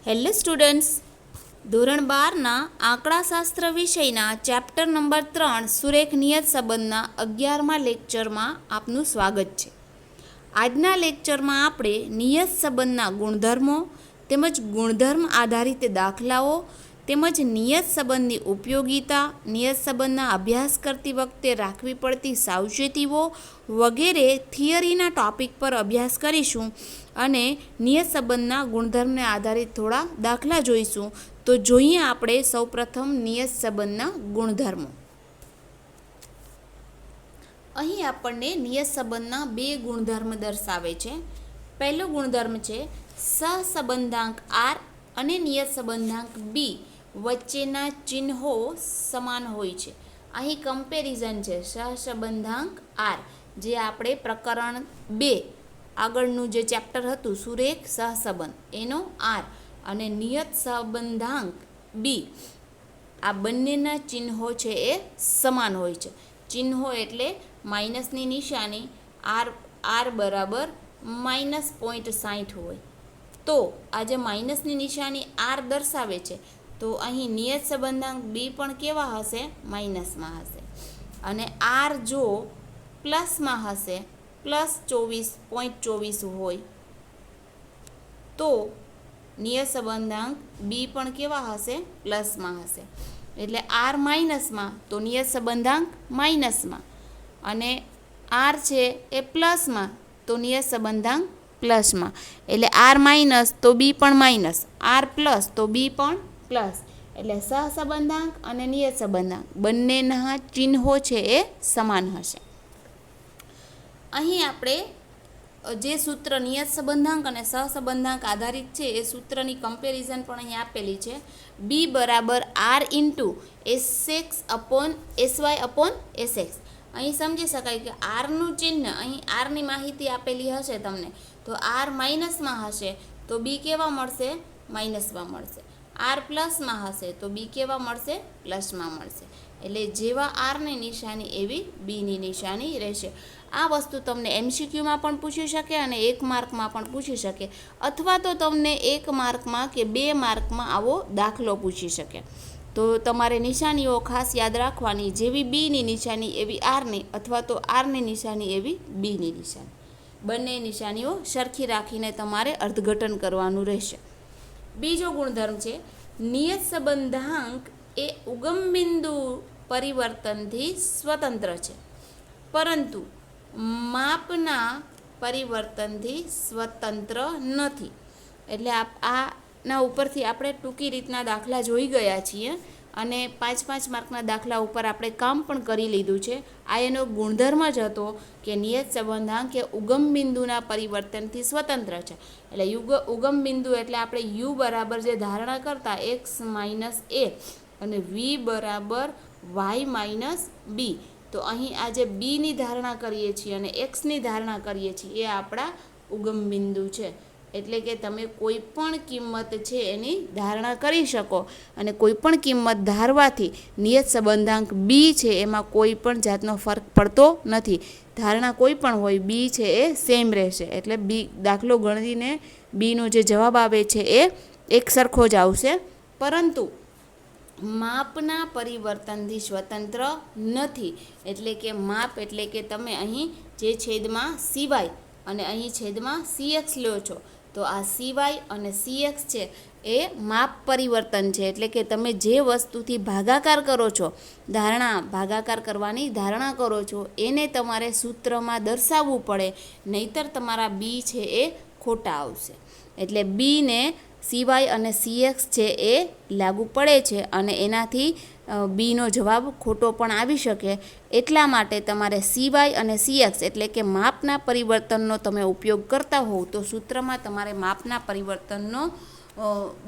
Hello students, ધોરણ 12ના આંકડાશાસ્ત્ર વિષયના chapter number 3 સુરેખ નિયત સંબંધના 11મા લેક્ચરમાં આપનું સ્વાગત છે. આજના લેક્ચરમાં આપણે નિયત સંબંધના ગુણધર્મો તેમજ ગુણધર્મ આધારિત દાખલાઓ તેમજ નિયત સંબંધની ઉપયોગિતા, નિયત સંબંધના અભ્યાસ કરતી વખતે રાખવી પડતી સાવચેતીઓ વગેરે થિયરીના ટોપિક પર અભ્યાસ કરીશું અને નિયત સંબંધના ગુણધર્મને આધારિત થોડા દાખલા જોઈશું. તો જોઈએ આપણે સૌપ્રથમ નિયત સંબંધના ગુણધર્મો. અહીં આપણને નિયત સંબંધના બે ગુણધર્મ દર્શાવે છે. પહેલો ગુણધર્મ છે સહસંબંધાંક R અને નિયત સંબંધાંક B વચ્ચેના ચિહ્નો સમાન હોય છે. અહીં કમ્પેરિઝન છે સહસંબંધાંક R, જે આપણે પ્રકરણ 2 આગળનું જે ચેપ્ટર હતું સુરેખ સહસંબંધ એનો R, અને નિયત સંબંધાંક B, આ બંનેના ચિહ્નો છે એ સમાન હોય છે. ચિહ્નો એટલે માઇનસની નિશાની R બરાબર -0.60 હોય તો આ જે માઇનસની નિશાની R દર્શાવે છે તો અહીં નિયત સંબંધાંક B પણ કેવા હશે? માઇનસમાં હશે. અને R જો પ્લસમાં હશે, +24.24 હોય તો નિયત સંબંધાંક B પણ કેવા હશે? પ્લસમાં હશે. એટલે R માઇનસમાં તો નિયત સંબંધાંક માઇનસમાં, અને R છે એ પ્લસમાં તો નિયત સંબંધાંક પ્લસમાં. એટલે R માઇનસ તો B પણ માઇનસ, R પ્લસ તો B પણ પ્લસ. એટલે સહસંબંધાંક અને નિયત સંબંધાંક બંનેના ચિહ્નો છે એ સમાન હશે. અહીં આપણે જે સૂત્ર નિયત સંબંધાંક અને સહસંબંધાંક આધારિત છે એ સૂત્રની કમ્પેરિઝન પણ અહીં આપેલી છે. B બરાબર R ઇન્ટુ SY/SX. અહીં સમજી શકાય કે આરનું ચિહ્ન, અહીં આરની માહિતી આપેલી હશે તમને, તો આર માઇનસમાં હશે તો બી કેવા મળશે? માઇનસમાં મળશે. આર પ્લસમાં હશે તો બી કેવા મળશે? પ્લસમાં મળશે. એટલે જેવા આરની નિશાની એવી બીની નિશાની રહેશે. આ વસ્તુ તમને MCQમાં પણ પૂછી શકે અને 1 માર્કમાં પણ પૂછી શકે, અથવા તો તમને 1 માર્કમાં કે 2 માર્કમાં આવો દાખલો પૂછી શકે. તો તમારે નિશાનીઓ ખાસ યાદ રાખવાની, જેવી બીની નિશાની એવી આરની, અથવા તો આરની નિશાની એવી બીની નિશાની. બંને નિશાનીઓ સરખી રાખીને તમારે અર્થઘટન કરવાનું રહેશે. બીજો ગુણધર્મ છે નિયત સંબંધાંક એ ઉગમ બિંદુ પરિવર્તનથી સ્વતંત્ર છે, પરંતુ માપના પરિવર્તનથી સ્વતંત્ર નથી. એટલે આના ઉપરથી આપણે ટૂંકી રીતના દાખલા જોઈ ગયા છીએ અને 5-5 માર્કના દાખલા ઉપર આપણે કામ પણ કરી લીધું છે. આ એનો ગુણધર્મ જ હતો કે નિયત સંબંધાંક એ ઉગમ બિંદુના પરિવર્તનથી સ્વતંત્ર છે. એટલે ઉગમ બિંદુ એટલે આપણે U બરાબર જે ધારણા કરતા x - a અને V બરાબર y - b, તો અહીં આ જે બીની ધારણા કરીએ છીએ અને એક્સની ધારણા કરીએ છીએ એ આપણા ઉગમ બિંદુ છે. એટલે કે તમે કોઈ પણ કિંમત છે એની ધારણા કરી શકો, અને કોઈ પણ કિંમત ધારવાથી નિયત સંબંધાંક બી છે એમાં કોઈ પણ જાતનો ફરક પડતો નથી. ધારણા કોઈ પણ હોય, બી છે એ સેમ રહેશે. એટલે બી દાખલો ગણીને બીનો જે જવાબ આવે છે એ એક સરખો જ આવશે, પરંતુ માપના પરિવર્તનથી સ્વતંત્ર નથી. એટલે કે માપ એટલે કે તમે અહીં જે છેદમાં CY અને અહીં છેદમાં CX લો છો, તો આ CY અને CX છે એ માપ પરિવર્તન છે. એટલે કે તમે જે વસ્તુથી ભાગાકાર કરો છો, ભાગાકાર કરવાની ધારણા કરો છો, એને તમારે સૂત્રમાં દર્શાવવું પડે, નહીતર તમારા બી છે એ ખોટા આવશે. એટલે બીને CY અને CX છે એ લાગુ પડે છે અને એનાથી બીનો જવાબ ખોટો પણ આવી શકે. એટલા માટે તમારે CY અને CX એટલે કે માપના પરિવર્તનનો તમે ઉપયોગ કરતા હોવ તો સૂત્રમાં તમારે માપના પરિવર્તનનો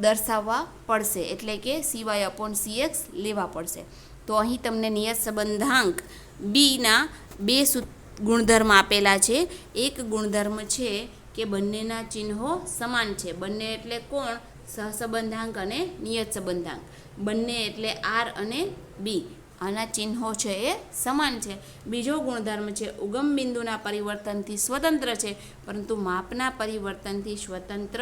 દર્શાવવા પડશે, એટલે કે CY/CX લેવા પડશે. તો અહીં તમને નિયત સંબંધાંક બીના 2 ગુણધર્મ આપેલા છે. એક ગુણધર્મ છે કે બંનેના ચિહ્નો સમાન છે. બંને એટલે કોણ? સહસંબંધાંક અને નિયત સંબંધાંક. બંને એટલે R અને B, આના ચિહ્નો છે એ સમાન છે. બીજો ગુણધર્મ છે ઉગમ બિંદુના પરિવર્તનથી સ્વતંત્ર છે, પરંતુ માપના પરિવર્તનથી સ્વતંત્ર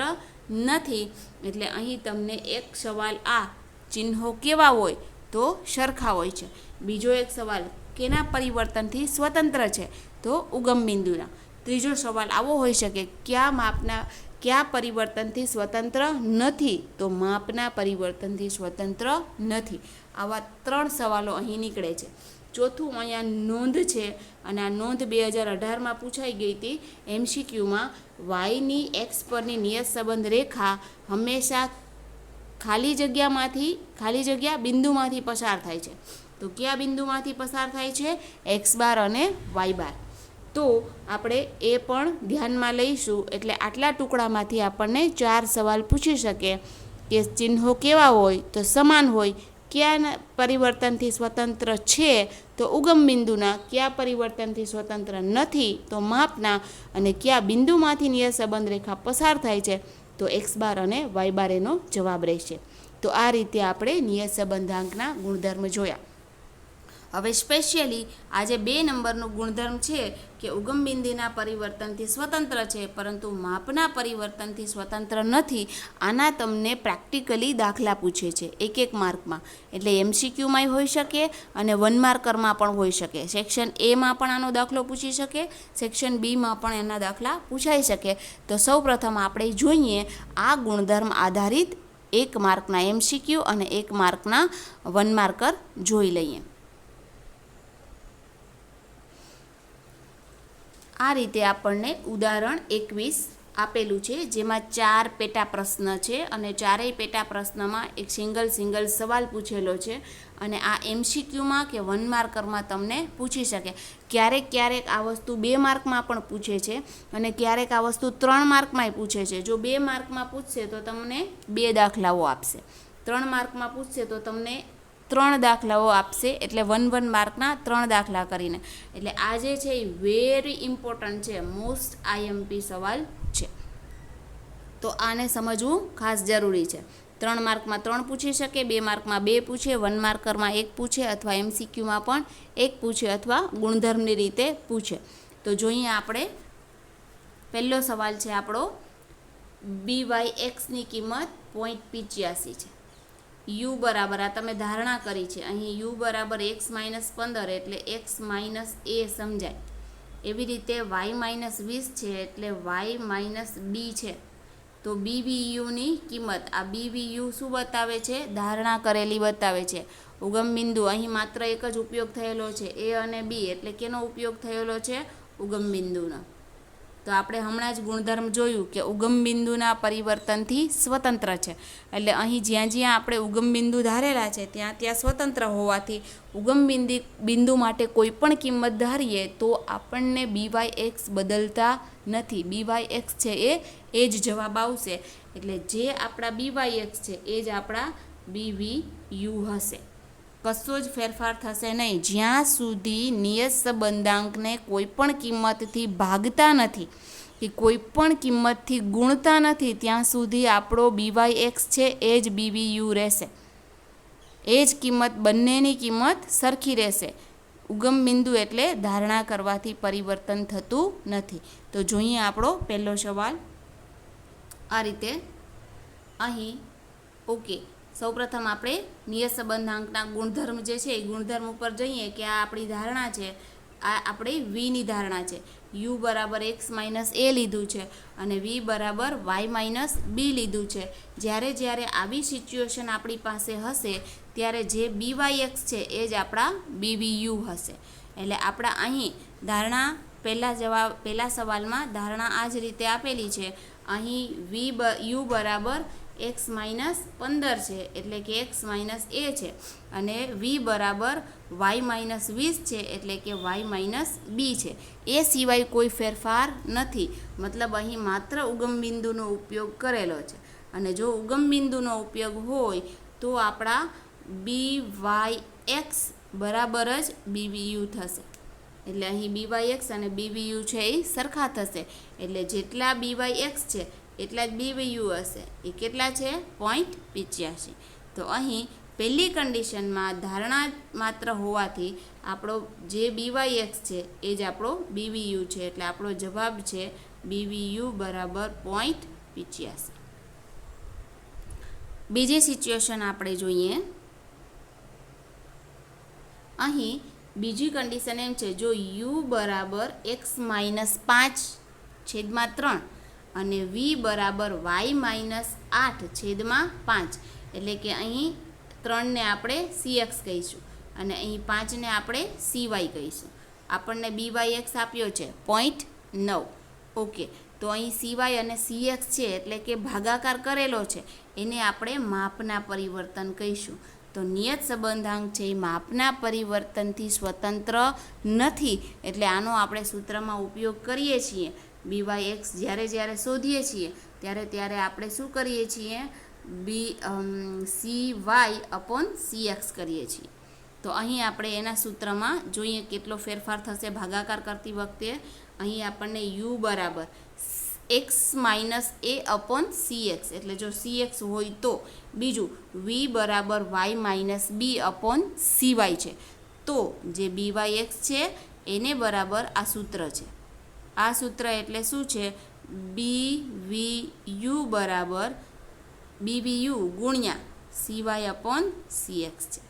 નથી. એટલે અહીં તમને એક સવાલ આ ચિહ્નો કેવા હોય તો સરખા હોય છે. બીજો એક સવાલ કેના પરિવર્તનથી સ્વતંત્ર છે તો ઉગમ બિંદુના. ત્રીજો સવાલ આવો હોઈ શકે કયા પરિવર્તનથી સ્વતંત્ર નથી તો માપના પરિવર્તનથી સ્વતંત્ર નથી. આવા 3 સવાલો અહીં નીકળે છે. ચોથું અહીંયા નોંધ છે અને આ નોંધ 2018માં પૂછાઈ ગઈ હતી MCQમાં. વાયની એક્સ પરની નિયત સંબંધ રેખા હંમેશા ખાલી જગ્યા બિંદુમાંથી પસાર થાય છે. તો કયા બિંદુમાંથી પસાર થાય છે? એક્સ બાર અને વાય બાર. તો આપણે એ પણ ધ્યાનમાં લઈશું. એટલે આટલા ટુકડામાંથી આપણને 4 સવાલ પૂછી શકે કે ચિહ્નો કેવા હોય તો સમાન હોય, કયા પરિવર્તનથી સ્વતંત્ર છે તો ઉગમ બિંદુના, કયા પરિવર્તનથી સ્વતંત્ર નથી તો માપના, અને કયા બિંદુમાંથી નિયત સંબંધ રેખા પસાર થાય છે તો એક્સ બાર અને વાય બાર એનો જવાબ રહેશે. તો આ રીતે આપણે નિયત સંબંધાંકના ગુણધર્મ જોયા. હવે સ્પેશિયલી આજે 2 નંબરનું ગુણધર્મ છે કે ઉગમ બિંદુના પરિવર્તનથી સ્વતંત્ર છે પરંતુ માપના પરિવર્તનથી સ્વતંત્ર નથી. આના તમને પ્રેક્ટિકલી દાખલા પૂછે છે એક માર્કમાં. એટલે MCQમાંય હોઈ શકે અને 1 માર્કરમાં પણ હોઈ શકે. સેક્શન એમાં પણ આનો દાખલો પૂછી શકે, સેક્શન બીમાં પણ એના દાખલા પૂછાઈ શકે. તો સૌપ્રથમ આપણે જોઈએ આ ગુણધર્મ આધારિત 1 માર્કના MCQ અને 1 માર્કના 1 માર્કર જોઈ લઈએ. આ રીતે આપણને ઉદાહરણ 21 આપેલું છે જેમાં 4 પેટા પ્રશ્ન છે અને ચારેય પેટા પ્રશ્નમાં એક સિંગલ સવાલ પૂછેલો છે. અને આ MCQમાં કે 1 માર્કરમાં તમને પૂછી શકે. ક્યારેક આ વસ્તુ 2 માર્કમાં પણ પૂછે છે અને ક્યારેક આ વસ્તુ 3 માર્કમાંય પૂછે છે. જો 2 માર્કમાં પૂછશે તો તમને 2 દાખલાઓ આપશે, 3 માર્કમાં પૂછશે તો તમને 3 દાખલાઓ આપશે. એટલે 1 માર્કના 3 દાખલા કરીને. એટલે આ જે છે એ વેરી ઇમ્પોર્ટન્ટ છે, મોસ્ટ IMP સવાલ છે. તો આને સમજવું ખાસ જરૂરી છે. 3 માર્કમાં 3 પૂછી શકે, 2 માર્કમાં 2 પૂછે, 1 માર્કરમાં 1 પૂછે અથવા MCQમાં પણ 1 પૂછે અથવા ગુણધર્મની રીતે પૂછે. તો જોઈએ આપણે પહેલો સવાલ છે આપણો BYXની કિંમત 0.85 છે. u બરાબર આ તમે ધારણા કરી છે. અહીં u બરાબર x-15 એટલે x માઇનસ a સમજાય. એવી રીતે y માઇનસ 20 છે એટલે y માઇનસ b છે. તો BBUની કિંમત, આ BBU શું બતાવે છે? ધારણા કરેલી બતાવે છે. ઉગમ બિંદુ અહીં માત્ર એક જ ઉપયોગ થયેલો છે a અને b. એટલે કેનો ઉપયોગ થયેલો છે? ઉગમ બિંદુનો. તો આપણે હમણાં જ ગુણધર્મ જોયું કે ઉગમ બિંદુના પરિવર્તનથી સ્વતંત્ર છે. એટલે અહીં જ્યાં આપણે ઉગમ બિંદુ ધારેલા છે ત્યાં સ્વતંત્ર હોવાથી ઉગમ બિંદુ માટે કોઈ પણ કિંમત ધારીએ તો આપણને BYX બદલતા નથી. BYX છે એ જ જવાબ આવશે. એટલે જે આપણા BYX છે એ જ આપણા BVU હશે. કશો જ ફેરફાર થશે નહીં. જ્યાં સુધી નિયત સંબંધાંકને કોઈ પણ કિંમતથી ભાગતા નથી કે કોઈ પણ કિંમતથી ગુણતા નથી ત્યાં સુધી આપણો BYX છે એ જ BVU રહેશે. એ જ કિંમત, બંનેની કિંમત સરખી રહેશે. ઉગમ બિંદુ એટલે ધારણા કરવાથી પરિવર્તન થતું નથી. તો જોઈએ આપણો પહેલો સવાલ આ રીતે. અહીં ઓકે, સૌપ્રથમ આપણે નિયત સંબંધાંકના ગુણધર્મ જે છે એ ગુણધર્મ ઉપર જઈએ કે આ આપણી ધારણા છે, આ આપણી Vની ધારણા છે. u બરાબર x માઇનસ a લીધું છે અને v બરાબર y માઇનસ b લીધું છે. જ્યારે આવી સિચ્યુએશન આપણી પાસે હશે ત્યારે જે BYX છે એ જ આપણા BVU હશે. એટલે આપણા અહીં ધારણા પહેલા સવાલમાં ધારણા આ જ રીતે આપેલી છે. અહીં u બરાબર x-15 છે એટલે કે x માઇનસ a છે અને v બરાબર y માઇનસ 20 છે એટલે કે y માઇનસ b છે. એ સિવાય કોઈ ફેરફાર નથી. મતલબ અહીં માત્ર ઉગમ બિંદુનો ઉપયોગ કરેલો છે. અને જો ઉગમ બિંદુનો ઉપયોગ હોય તો આપણા BYX બરાબર જ BVU થશે. એટલે અહીં BYX અને BVU છે એ સરખા થશે. એટલે જેટલા BYX છે એટલા જ BVU હશે. એ કેટલા છે? 0.85. તો અહીં પહેલી કન્ડિશનમાં ધારણા માત્ર હોવાથી આપણો જે BYX છે એ જ આપણો BVU છે. એટલે આપણો જવાબ છે BVU બરાબર 0.85. બીજી સિચ્યુએશન આપણે જોઈએ. અહીં બીજી કન્ડિશન એમ છે, જો u બરાબર x માઇનસ 5/3 અને v બરાબર y માઇનસ 8/5, એટલે કે અહીં 3ને આપણે cx કહીશું અને અહીં 5ને આપણે cy કહીશું. આપણને byx આપ્યો છે 0.9. ઓકે, તો અહીં cy અને cx છે એટલે કે ભાગાકાર કરેલો છે, એને આપણે માપના પરિવર્તન કહીશું. તો નિયત સંબંધાંક છે એ માપના પરિવર્તનથી સ્વતંત્ર નથી, એટલે આનો આપણે સૂત્રમાં ઉપયોગ કરીએ છીએ. byx જ્યારે શોધીએ છીએ ત્યારે આપણે શું કરીએ છીએ? cy/cx કરીએ છીએ. તો અહીં આપણે એના સૂત્રમાં જોઈએ કેટલો ફેરફાર થશે ભાગાકાર કરતી વખતે. અહીં આપણને u બરાબર x માઇનસ a/cx, એટલે જો cx હોય તો. બીજું v બરાબર y માઇનસ b/cy છે, તો જે byx છે એને બરાબર આ સૂત્ર છે. આ સૂત્ર એટલે શું છે? bvu બરાબર bvu ગુણ્યા cy/cx છે.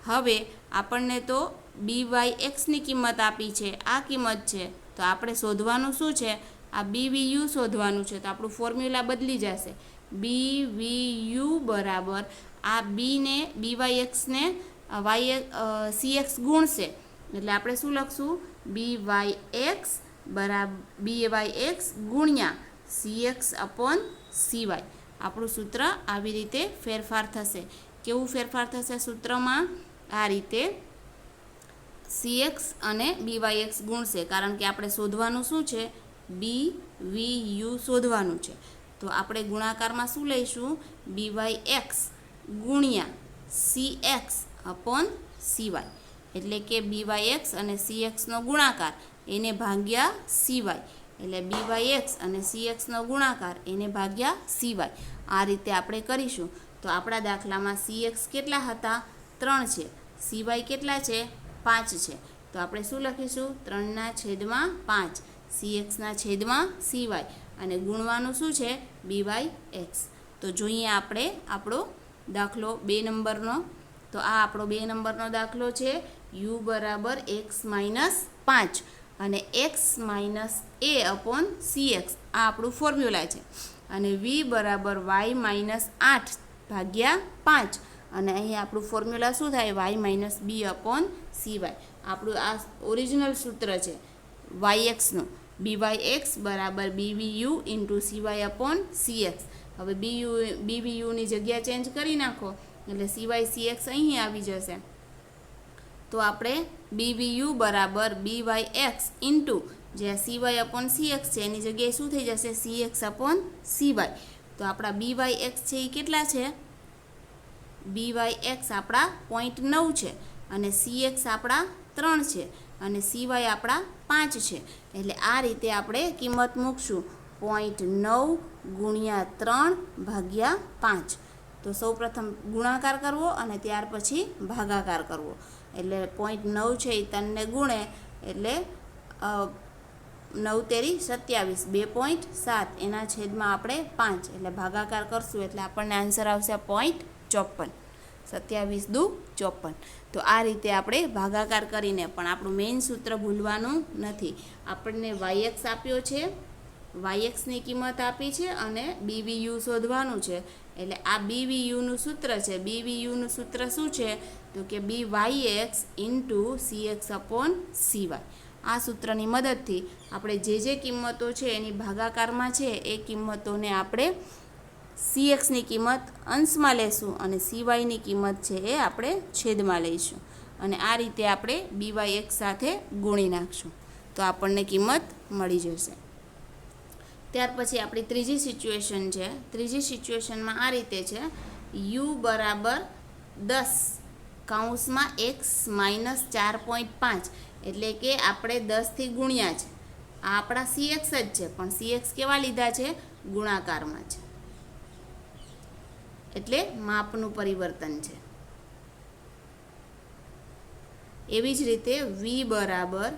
હવે આપણને તો byxની કિંમત આપી છે, આ કિંમત છે, તો આપણે શોધવાનું શું છે? આ bvu શોધવાનું છે. તો આપણું ફોર્મ્યુલા બદલી જશે. bvu બરાબર આ બીને byxને cx ગુણશે, એટલે આપણે શું લખશું? byx ગુણ્યા cx/cy. આપણું સૂત્ર આવી રીતે ફેરફાર થશે. કેવું ફેરફાર થશે સૂત્રમાં? આ રીતે cx અને byx ગુણશે, કારણ કે આપણે શોધવાનું શું છે? bvu શોધવાનું છે. તો આપણે ગુણાકારમાં શું લઈશું? byx ગુણ્યા cx/cy, એટલે કે byx અને cxનો ગુણાકાર એને ભાગ્યા cy, એટલે byx અને cxનો ગુણાકાર એને ભાગ્યા cy. આ રીતે આપણે કરીશું. તો આપણા દાખલામાં cx કેટલા હતા? 3 છે. cy કેટલા છે? 5 છે. તો આપણે શું લખીશું? 3/5 cx/cy, અને ગુણવાનું શું છે? byx. તો જોઈએ આપણે આપણો દાખલો 2 નંબરનો. તો આ આપણો 2 નંબરનો દાખલો છે. u બરાબર x માઇનસ 5 અને x માઇનસ a/cx, આ આપણું ફોર્મ્યુલા છે. અને v બરાબર y માઇનસ 8/5, અને અહીં આપણું ફોર્મ્યુલા શું થાય? y minus b/cy. આપણું આ ઓરિજિનલ સૂત્ર છે yxનું. byx બરાબર bvu ઇન્ટુ cy/cx. હવે bvuની જગ્યા ચેન્જ કરી નાખો એટલે cy/cx અહીં આવી જશે. તો આપણે bvu બરાબર byx ઇન્ટુ જે cy/cx છે એની જગ્યાએ શું થઈ જશે? cx/cy. તો આપણા byx છે એ કેટલા છે? byx આપણા 0.9 છે, અને cx આપણા 3 છે, અને cy આપણા 5 છે. એટલે આ રીતે આપણે કિંમત મૂકશું 0.9 ગુણ્યા 3/5. તો સૌપ્રથમ ગુણાકાર કરવો અને ત્યાર પછી ભાગાકાર કરવો. એટલે 0.9 છે એ 3ને ગુણે એટલે 9 તેરી 27, 2.7 એના છેદમાં આપણે 5, એટલે ભાગાકાર કરશું એટલે આપણને આન્સર આવશે 0.54. 27 દુ 54. તો આ રીતે આપણે ભાગાકાર કરીને, પણ આપણું મેઇન સૂત્ર ભૂલવાનું નથી. આપણને yx આપ્યો છે, yxની કિંમત આપી છે, અને bvu શોધવાનું છે. એટલે આ bvuનું સૂત્ર છે. bvuનું સૂત્ર શું છે? તો કે byx ઇન્ટુ cx/cy. આ સૂત્રની મદદથી આપણે જે કિંમતો છે એની ભાગાકારમાં છે એ કિંમતોને આપણે cxની કિંમત અંશમાં લેશું અને cyની કિંમત છે એ આપણે છેદમાં લઈશું, અને આ રીતે આપણે byx સાથે ગુણી નાખશું તો આપણને કિંમત મળી જશે. ત્યાર પછી આપણી ત્રીજી સિચ્યુએશન છે. ત્રીજી સિચ્યુએશનમાં આ રીતે છે, u બરાબર 10 x માઇનસ 4.5, એટલે કે આપણે 10થી ગુણ્યા છે. આ આપણા cx જ છે, પણ cx કેવા લીધા છે? ગુણાકારમાં છે, એટલે માપનું પરિવર્તન છે. એવી જ રીતે v બરાબર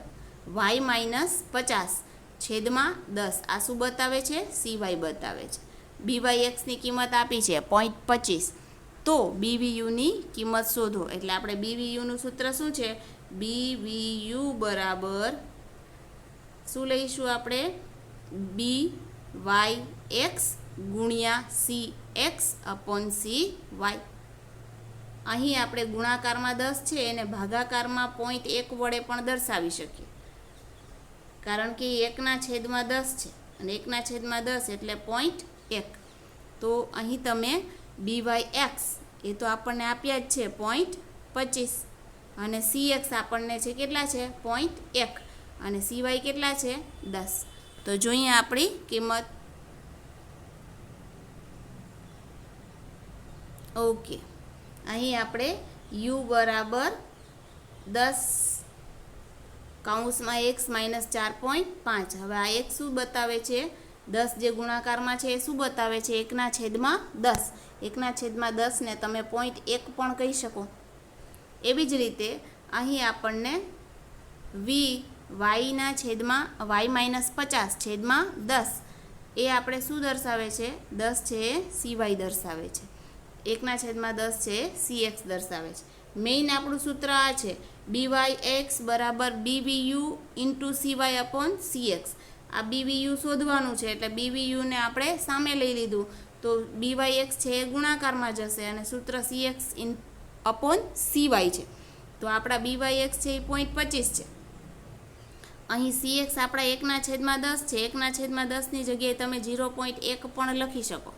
y માઇનસ 50/10, આ શું બતાવે છે? cy બતાવે છે. BYXની કિંમત આપી છે 0.25, તો BVUની કિંમત શોધો. એટલે આપણે BVUનું સૂત્ર શું છે? BVU બરાબર શું લઈશું આપણે? BYX ગુણ્યા CX અપોન CY. અહીં આપણે ગુણાકારમાં 10 છે એને ભાગાકારમાં 0.1 વડે પણ દર્શાવી શકીએ, કારણ કે 1/10 છે અને 1/10 એટલે 0.1. તો અહીં તમે BYX એ તો આપણને આપ્યા જ છે 0.25 અને CX આપણને છે કેટલા છે? 0.1 અને CY કેટલા છે? 10. તો જોઈએ આપણી કિંમત. ઓકે, અહીં આપણે U બરાબર 10 કૌંસમાં x માઇનસ 4.5. હવે આ એક શું બતાવે છે? 10 જે ગુણાકારમાં છે એ શું બતાવે છે? 1/10. 1/10 ને તમે 0.1 પણ કહી શકો. એવી જ રીતે અહીં આપણને y/50 10 એ આપણે શું દર્શાવે છે? 10 છે એ CY દર્શાવે છે. 1/10 છે CX દર્શાવે છે. મેઇન આપણું સૂત્ર આ છે, BYX બરાબર BVU into CY upon CX. આ BVU શોધવાનું છે એટલે BVUને આપણે સામે લઈ લીધું, તો BYX છે એ ગુણાકારમાં જશે અને સૂત્ર CX અપોન CY છે. તો આપણા BYX છે એ 0.25 છે. અહીં CX આપણા 1/10 છે. 1/10ની જગ્યાએ તમે 0.1 પણ લખી શકો.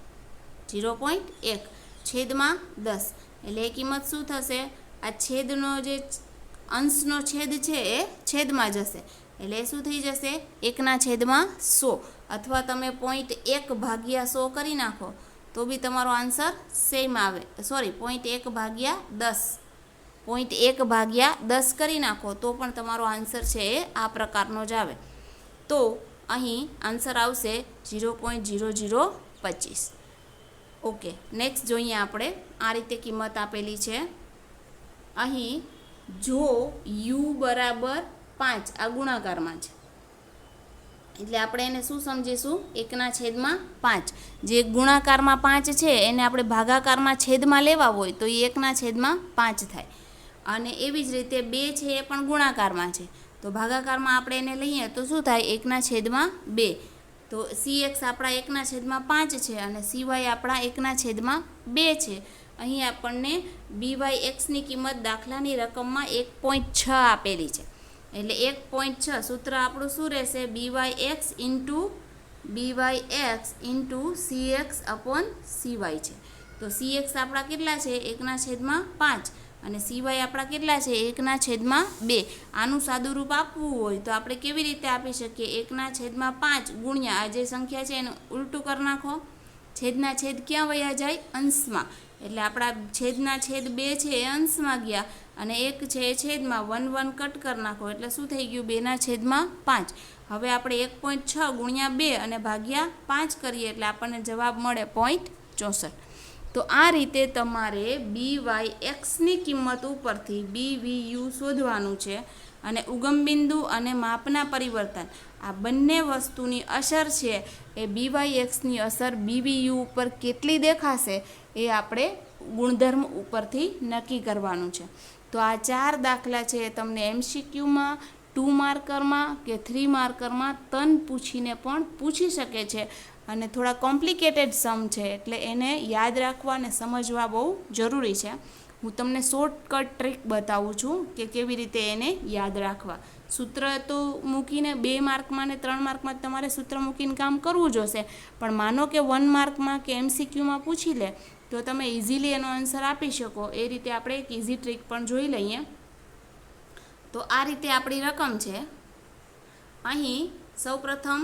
0.1 છેદમાં 10 એટલે એ કિંમત શું થશે? આ છેદનો જે અંશનો છેદ છે એ છેદમાં જશે એટલે એ શું થઈ જશે? 1/100 અથવા તમે 0.1/100 કરી નાખો તો બી તમારો આન્સર સેમ આવે. સોરી, 0.1/10 0.1/10 કરી નાખો તો પણ તમારો આન્સર છે એ આ પ્રકારનો જ આવે. તો અહીં આન્સર આવશે 0.0025. ઓકે, નેક્સ્ટ જોઈએ આપણે. આ રીતે કિંમત આપેલી છે. અહીં જો U બરાબર 5 આ ગુણાકારમાં છે એટલે આપણે એને શું સમજીશું? 1/5. જે ગુણાકારમાં 5 છે એને આપણે ભાગાકારમાં છેદમાં લેવા હોય તો એ 1/5 થાય. અને એવી જ રીતે 2 છે એ પણ ગુણાકારમાં છે તો ભાગાકારમાં આપણે એને લઈએ તો શું થાય? 1/2. તો CX આપણા 1/5 છે અને CY આપણા 1/2 છે. અહીં આપણને BYXની કિંમત દાખલાની રકમમાં 1.6 આપેલી છે એટલે 1.6 સૂત્ર આપણું શું રહેશે? BYX into CX upon CY છે. તો CX આપણા કેટલા છે? 1/5 અને CY આપણા કેટલા છે? 1/2. આનું સાદુરૂપ આપવું હોય તો આપણે કેવી રીતે આપી શકીએ? 1/5 ગુણ્યા આ જે સંખ્યા છે એનું ઉલટું કરી નાખો. છેદના છેદ ક્યાં વયા જાય? અંશમાં. એટલે આપણા છેદના છેદ 2 છે એ અંશમાં ગયા અને 1 છે એ છેદમાં. 1 કટ કરી નાખો એટલે શું થઈ ગયું? 2/5. હવે આપણે 1.6 ગુણ્યા 2 અને ભાગ્યા 5 કરીએ એટલે આપણને જવાબ મળે 0.64. તો આ રીતે તમારે BYXની કિંમત ઉપરથી BVU શોધવાનું છે અને ઉગમબિંદુ અને માપના પરિવર્તન આ બંને વસ્તુની અસર છે એ BYXની અસર BVU ઉપર કેટલી દેખાશે એ આપણે ગુણધર્મ ઉપરથી નક્કી કરવાનું છે. તો આ 4 દાખલા છે એ તમને MCQમાં 2 માર્કરમાં કે 3 માર્કરમાં તન પૂછીને પણ પૂછી શકે છે અને થોડા કોમ્પ્લિકેટેડ સમ છે એટલે એને યાદ રાખવા અને સમજવા બહુ જરૂરી છે. હું તમને શોર્ટકટ ટ્રીક બતાવું છું કે કેવી રીતે એને યાદ રાખવા. સૂત્ર તો મૂકીને 2 માર્કમાં ને 3 માર્કમાં તમારે સૂત્ર મૂકીને કામ કરવું જોશે, પણ માનો કે 1 માર્કમાં કે MCQમાં પૂછી લે તો તમે ઇઝીલી એનો આન્સર આપી શકો. એ રીતે આપણે એક ઇઝી ટ્રીક પણ જોઈ લઈએ. તો આ રીતે આપણી રકમ છે. અહીં સૌપ્રથમ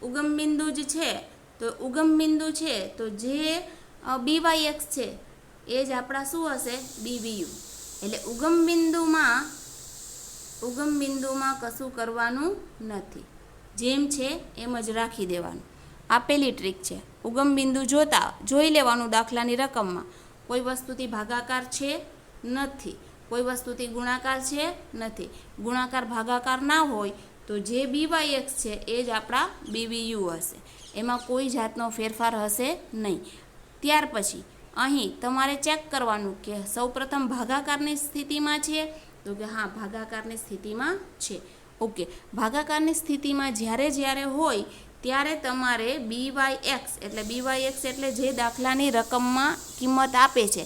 ઉગમબિંદુ જ છે તો ઉગમબિંદુ છે તો જે BYX છે એ જ આપણા શું હશે? BVU. એટલે ઉગમબિંદુમાં કશું કરવાનું નથી, જેમ છે એમ જ રાખી દેવાનું. આપેલી ટ્રીક છે. ઉગમબિંદુ જોઈ લેવાનું દાખલાની રકમમાં. કોઈ વસ્તુથી ભાગાકાર છે? નથી. કોઈ વસ્તુથી ગુણાકાર છે? નથી. ગુણાકાર ભાગાકાર ના હોય તો જે BYX છે એ જ આપણા BVU હશે. એમાં કોઈ જાતનો ફેરફાર હશે નહીં. ત્યાર પછી અહીં તમારે ચેક કરવાનું કે સૌપ્રથમ ભાગાકારની સ્થિતિમાં છે, તો કે હા ભાગાકારની સ્થિતિમાં છે. ઓકે, ભાગાકારની સ્થિતિમાં જ્યારે હોય ત્યારે તમારે BYX એટલે જે દાખલાની રકમમાં કિંમત આપે છે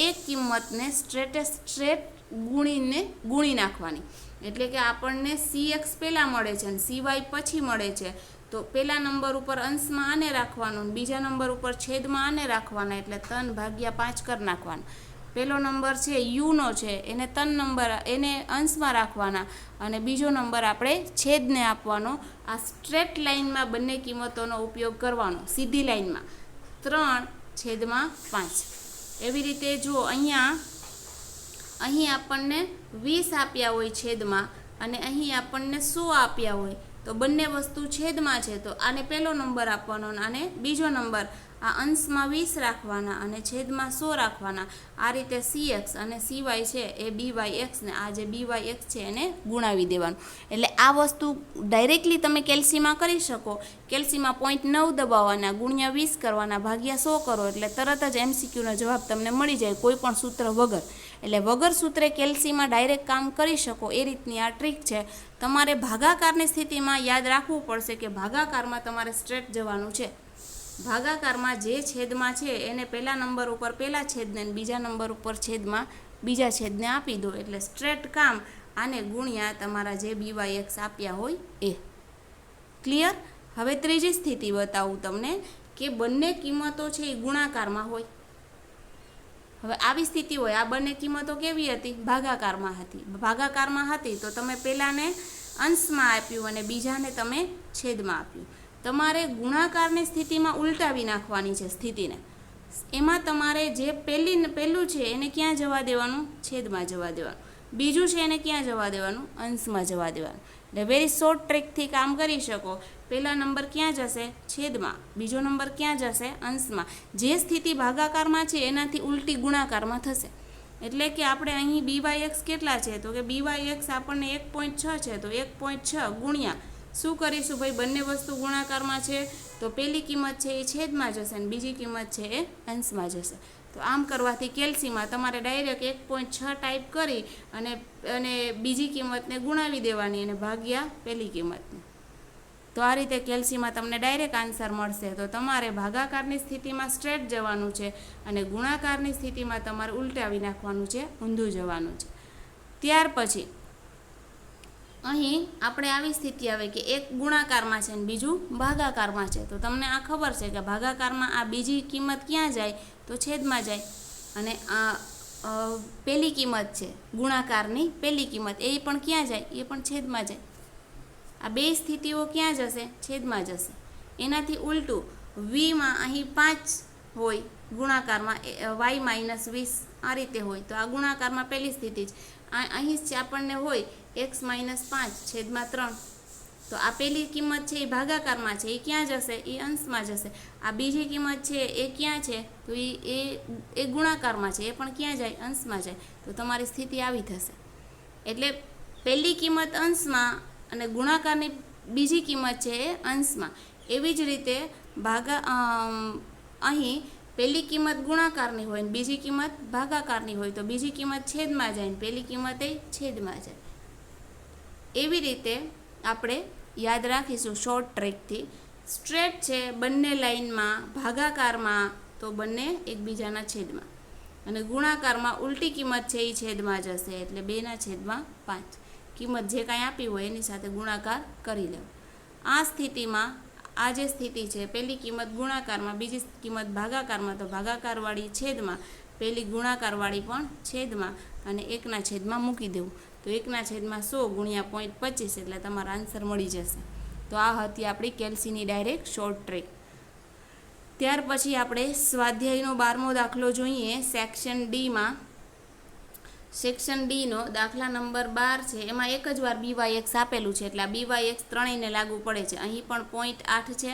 એ કિંમતને સ્ટ્રેટ ગુણી નાખવાની. એટલે કે આપણને CX પહેલાં મળે છે અને CY પછી મળે છે, તો પહેલા નંબર ઉપર અંશમાં આને રાખવાનું, બીજા નંબર ઉપર છેદમાં આને રાખવાના, એટલે 3/5 કરી નાખવાના. પહેલો નંબર છે યુનો છે એને અંશમાં રાખવાના અને બીજો નંબર આપણે છેદને આપવાનો. આ સ્ટ્રેટ લાઇનમાં બંને કિંમતોનો ઉપયોગ કરવાનો, સીધી લાઇનમાં 3/5. એવી રીતે જો અહીં આપણને 20 આપ્યા હોય છેદમાં અને અહીં આપણને 100 આપ્યા હોય, તો બંને વસ્તુ છેદમાં છે તો આને પહેલો નંબર આપવાનો અને બીજો નંબર આ અંશમાં 20 રાખવાના અને છેદમાં 100 રાખવાના. આ રીતે CX અને CY છે એ BYX ને આ જે BYX છે એને ગુણાવી દેવાનું. એટલે આ વસ્તુ ડાયરેક્ટલી તમે કેલ્સીમાં કરી શકો. કેલ્સીમાં 0.9 દબાવવાના, ગુણ્યા 20 કરવાના, ભાગ્યા 100 કરો એટલે તરત જ MCQનો જવાબ તમને મળી જાય, કોઈ પણ સૂત્ર વગર. એટલે વગર સૂત્રે કેલ્સીમાં ડાયરેક્ટ કામ કરી શકો એ રીતની આ ટ્રીક છે. તમારે ભાગાકારની સ્થિતિમાં યાદ રાખવું પડશે કે ભાગાકારમાં તમારે સ્ટ્રેટ જવાનું છે. ભાગાકારમાં જે છેદમાં છે એને પહેલા નંબર ઉપર પહેલા છેદને અને બીજા નંબર ઉપર છેદમાં બીજા છેદને આપી દો, એટલે સ્ટ્રેટ કામ આને ગુણ્યા તમારા જે BYX આપ્યા હોય એ. ક્લિયર? હવે ત્રીજી સ્થિતિ બતાવું તમને કે બંને કિંમતો છે એ ગુણાકારમાં હોય. હવે આવી સ્થિતિ હોય, આ બંને કિંમતો કેવી હતી? ભાગાકારમાં હતી તો તમે પહેલાને અંશમાં આપ્યું અને બીજાને તમે છેદમાં આપ્યું. તમારે ગુણાકારની સ્થિતિમાં ઉલટાવી નાખવાની છે સ્થિતિને. એમાં તમારે જે પહેલું છે એને ક્યાં જવા દેવાનું? છેદમાં જવા દેવાનું. બીજું છે એને ક્યાં જવા દેવાનું? અંશમાં જવા દેવાનું. એટલે વેરી શોર્ટ ટ્રીકથી કામ કરી શકો. પહેલા નંબર ક્યાં જશે? છેદમાં. બીજો નંબર ક્યાં જશે? અંશમાં. જે સ્થિતિ ભાગાકારમાં છે એનાથી ઉલટી ગુણાકારમાં થશે. એટલે કે આપણે અહીં BYX કેટલા છે? તો કે BYX આપણને 1.6 છે, તો 1.6 ગુણ્યા શું કરીશું ભાઈ? બંને વસ્તુ ગુણાકારમાં છે તો પહેલી કિંમત છે એ છેદમાં જશે અને બીજી કિંમત છે એ અંશમાં જશે. તો આમ કરવાથી કેલ્સીમાં તમારે ડાયરેક્ટ 1.6 ટાઈપ કરી અને બીજી કિંમતને ગુણાવી દેવાની અને ભાગ્યા પહેલી કિંમતને. તો આ રીતે કેલ્સીમાં તમને ડાયરેક્ટ આન્સર મળશે. તો તમારે ભાગાકારની સ્થિતિમાં સ્ટ્રેટ જવાનું છે અને ગુણાકારની સ્થિતિમાં તમારે ઉલટાવી નાખવાનું છે, ઊંધું જવાનું છે. ત્યાર પછી અહીં આપણે આવી સ્થિતિ આવે કે એક ગુણાકારમાં છે અને બીજું ભાગાકારમાં છે. તો તમને આ ખબર છે કે ભાગાકારમાં આ બીજી કિંમત ક્યાં જાય? તો છેદમાં જાય. અને આ પહેલી કિંમત છે ગુણાકારની પહેલી કિંમત, એ પણ ક્યાં જાય? એ પણ છેદમાં જાય. આ બે સ્થિતિઓ ક્યાં જશે? છેદમાં જશે. એનાથી ઉલટું Vમાં અહીં 5 હોય ગુણાકારમાં, y-20 આ રીતે હોય, તો આ ગુણાકારમાં પહેલી સ્થિતિ જ. અહીં જ આપણને હોય x-5/3. તો આ પહેલી કિંમત છે એ ભાગાકારમાં છે, એ ક્યાં જશે? એ અંશમાં જશે. આ બીજી કિંમત છે એ ક્યાં છે? તો એ ગુણાકારમાં છે, એ પણ ક્યાં જાય? અંશમાં જાય. તો તમારી સ્થિતિ આવી થશે. એટલે પહેલી કિંમત અંશમાં અને ગુણાકારની બીજી કિંમત છે એ અંશમાં. એવી જ રીતે અહીં પહેલી કિંમત ગુણાકારની હોય ને બીજી કિંમત ભાગાકારની હોય, તો બીજી કિંમત છેદમાં જાય ને પહેલી કિંમત એ છેદમાં જાય. એવી રીતે આપણે યાદ રાખીશું શોર્ટ ટ્રીકથી. સ્ટ્રેટ છે બંને લાઇનમાં, ભાગાકારમાં તો બંને એકબીજાના છેદમાં, અને ગુણાકારમાં ઉલટી કિંમત છે એ છેદમાં જશે, એટલે 2/5. કિંમત જે કાંઈ આપી હોય એની સાથે ગુણાકાર કરી લેવો. આ સ્થિતિમાં આ જે સ્થિતિ છે, પહેલી કિંમત ગુણાકારમાં, બીજી કિંમત ભાગાકારમાં, તો ભાગાકારવાળી છેદમાં, પહેલી ગુણાકારવાળી પણ છેદમાં અને 1/100 મૂકી દેવું. તો 1/100 ગુણ્યા 0.25 એટલે તમારો આન્સર મળી જશે. તો આ હતી આપણી કેલ્સીની ડાયરેક્ટ શોર્ટ ટ્રીક. ત્યાર પછી આપણે સ્વાધ્યાયનો 12મો દાખલો જોઈએ સેક્શન ડીમાં. સેક્શન ડીનો દાખલા નંબર 12 છે. એમાં એક જ વાર BYX આપેલું છે, એટલે આ BYX ત્રણેયને લાગુ પડે છે. અહીં પણ 0.8 છે,